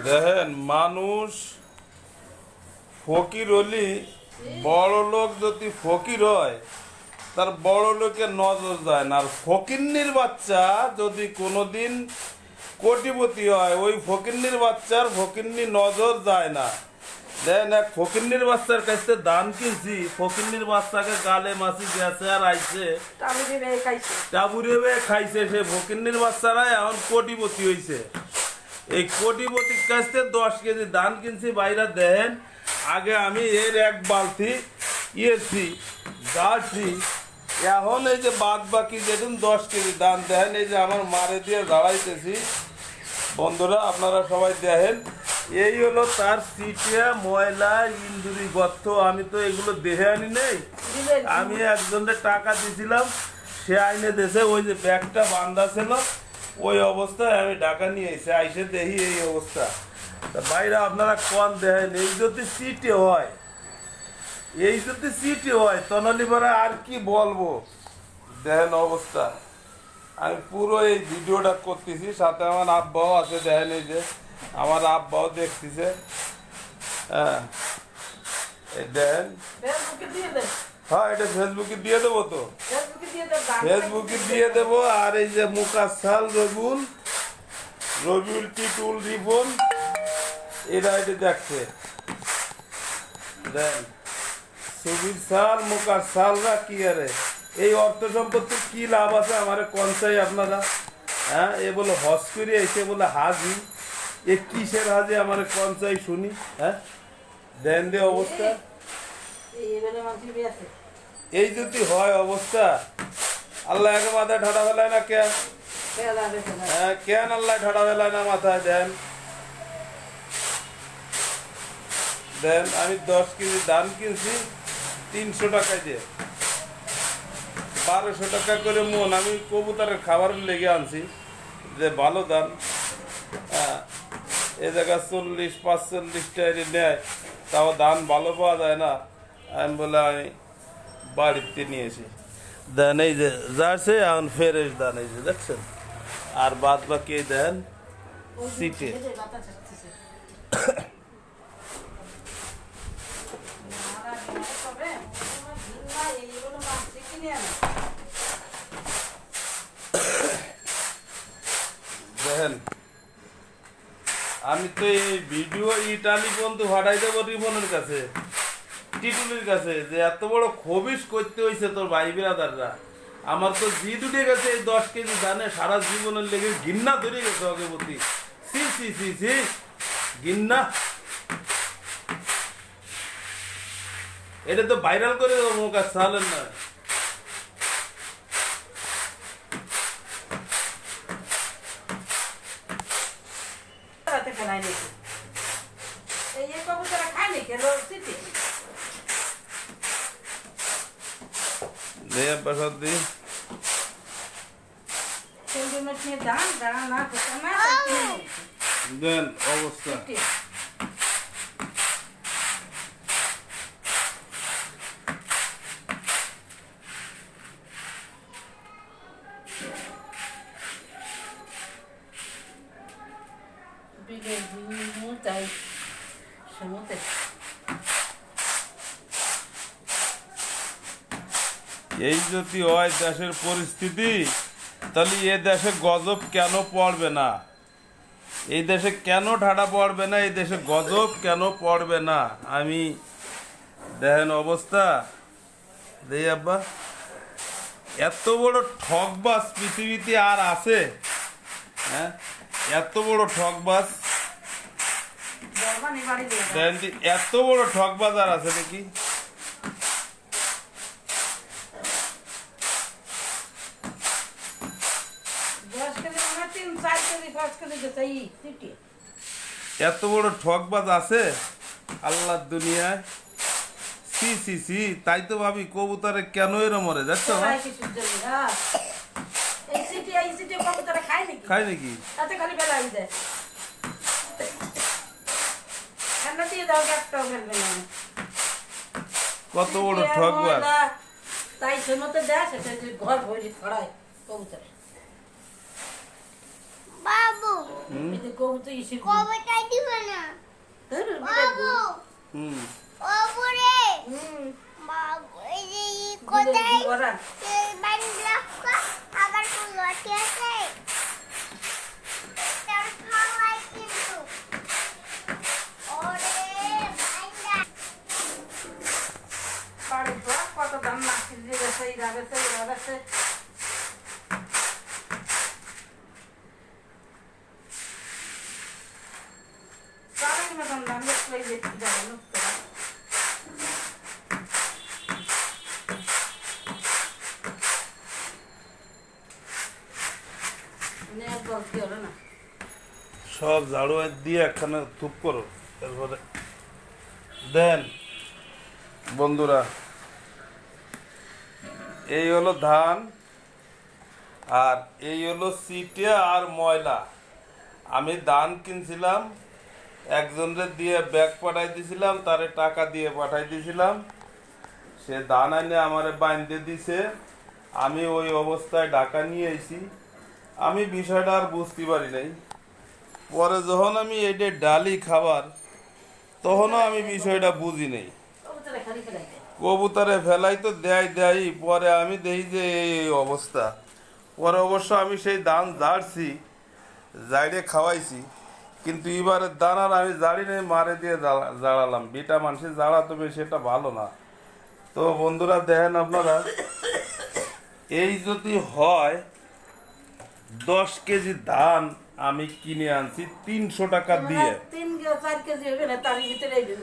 দেখেন মানুষ ফকির হলি বড় লোক যদি ফকির হয় তার বড় লোকের নজর যায় না, আর ফকিন্নির বাচ্চা যদি কোনোদিন কোটিপতি হয় ওই ফকিন্নির বাচ্চার ফকিন্নি নজর যায় না। দেন এক ফকিন্নির বাচ্চার কাছে দান কিনছি, ফকিন্নির বাচ্চাকে গালে মাছি গেছে আর আইছে টাবুরে খাইছে, সে ফকিন্নির বাচ্চারা এখন কোটিপতি হয়েছে। এই কোটিপতির কাছে 10 কেজি ধান কিনছি বাইরা দেন, আগে আমি এর এক বালতি ইয়েছি গাছি, এখন এই যে বাদ বাকি যেদিন 10 কেজি ধান দেন, এই যে আমার মারে দিয়ে দাঁড়াইতেছি। বন্ধুরা আপনারা সবাই দেখেন, এই হলো তার সিটিয়া ময়লা ইন্দুরি গর্ত। আমি তো এগুলো দেখে আনি নেই, আমি একজনের টাকা দিছিলাম, সে আইনে দেশে ওই যে ব্যাগটা বান্ধা ছিল ওই অবস্থায় আমি ঢাকা নিয়ে এসে আইসে দেখি এই অবস্থা। তা বাইরে আপনারা কন দেখেন, এই যদি সিটি হয়, এই যদি সিটি হয় তনালি পাড়া আর কি বলবো। দেখেন অবস্থা, আমি পুরো এই ভিডিওটা করতেছি, সাথে আমার আব্বাও আছে। দেখেন এই যে আমার আব্বাও দেখতেছে। হ্যাঁ এই দেখেন, হ্যাঁ এটা ফেসবুকে দিয়ে দেবো, তো ফেসবুকে দিয়ে দেবো। আর এই যে মুকাসাল রবিউল টিটুল রিপন এরা এটা দেখছে। দেন সুবীর সাল মুকাসালরা কি আরে এই অর্থ সম্পত্তির কি লাভ আছে আমার কনসাই আপনারা? হ্যাঁ এ বলে হজ করে এসে বলে হাজি, এ কিসের হাজি আমার কনসাই শুনি। হ্যাঁ দেন দে অবস্থা, এই যদি হয় অবস্থা, আল্লাহ একে মাথায় ঠাডা ফেলায় না কেন? হ্যাঁ কেন আল্লাহ ঠাডা ফেলায় না মাথায়? দেন দেন আমি 10 কেজি ধান কিনছি 300 টাকায় দিয়ে, 1200 টাকা করে মন। আমি কবুতরের খাবারের লেগে আনছি যে ভালো ধান। হ্যাঁ এ জায়গায় 40-45 টাকা নেয়, তাও ধান ভালো পাওয়া যায় না। আমি বলে আমি বাড়িতে নিয়েছি। দেন এই যে যাচ্ছে এখন ফ্রেশ ধান, এই যে দেখছেন। আর বাদ বাকি দেন সিটে। দেখেন আমি তো এই ভিডিও ইটালি পর্যন্ত ভাড়াই দেবো রিপনের কাছে, টিটুলির কাছে, যে এত বড় খবিস করতে হয়েছে তোর ভাই বিরাদাররা। আমার তো জিদ উঠে গেছে এই 10 কেজি ধানে, সারা জীবনের লেগে ঘিন্না ধরে গেছে ওকে প্রতি। সি সি সি সি ঘিন্না, এটা তো ভাইরাল করে দেবো মুখ আর সালেন না। দেন অবস্থা, এই যদি হয় দেশের পরিস্থিতি, তাহলে এ দেশে গজব কেন পড়বে না? এই দেশে কেন ঠাডা পড়বে না? এই দেশে গজব কেন পড়বে না? আমি দেখেন অবস্থা দেই আব্বা, এত বড় ঠকবাজ পৃথিবীতে আর আছে? হ্যাঁ এত বড় ঠকবাজ, এত বড় ঠকবাজ আর আছে নাকি? এত বড় ঠকবাজ আছে আল্লাহর দুনিয়ায়? সি সি সি, তাই তো ভাবি কবুতরে কেন এরম মরে যাচ্ছে? খায় নাকি? কত বড় ঠকবাজ! তাই মতো দেখ ঘর ভরি ছড়ায় কবুতরে। বাবু কবুতর বাবু হুম ওপরে বাবু এই যে কোথায় বাড়ি রাখো আবার ফুল আছে আছে তার খাওয়াই কিন্তু ওরে বাইরা কত দাম মাছির দিয়ে গেছে ইরা গেছে ওরা গেছে চালের মতন দাম দেখলে বেশি যাবে নুকতে একবার কি হলো না সব ঝাড়ু দিয়ে একখানে ধূপ করো তারপরে দেন বন্ধুরা এই হলো ধান আর এই হলো সিটে আর ময়লা আমি ধান কিনছিলাম একজনের দিয়ে ব্যাগ পাঠাই দিয়েছিলাম তারে টাকা দিয়ে পাঠাই দিয়েছিলাম সে ধান এনে আমারে বাইন্ধে দিছে আমি ওই অবস্থায় ঢাকা নিয়ে এসি আমি বিষয়টা আর বুঝতে পারি নাই পরে যখন আমি এইটা ডালি খাবার তখনও আমি বিষয়টা বুঝি নাই কবুতরে খালি ফেলাইতে কবুতরে ফেলাই তো দেয় পরে আমি দেখি যে এই অবস্থা পরে অবশ্য আমি সেই ধান জাড়ছি জাইড়ে খাওয়াইছি কিন্তু এবারে দানার আমি জাড়ি নেই মারে দিয়ে জাড়ালাম বিটা মানুষের জাড়া তো বেশি এটা ভালো না তো বন্ধুরা দেখেন আপনারা এই যদি হয় 10 কেজি ধান আমি কিনে আনছি 300 টাকা দিয়ে 3 4 কেজি হবে না তার ভিতরে এই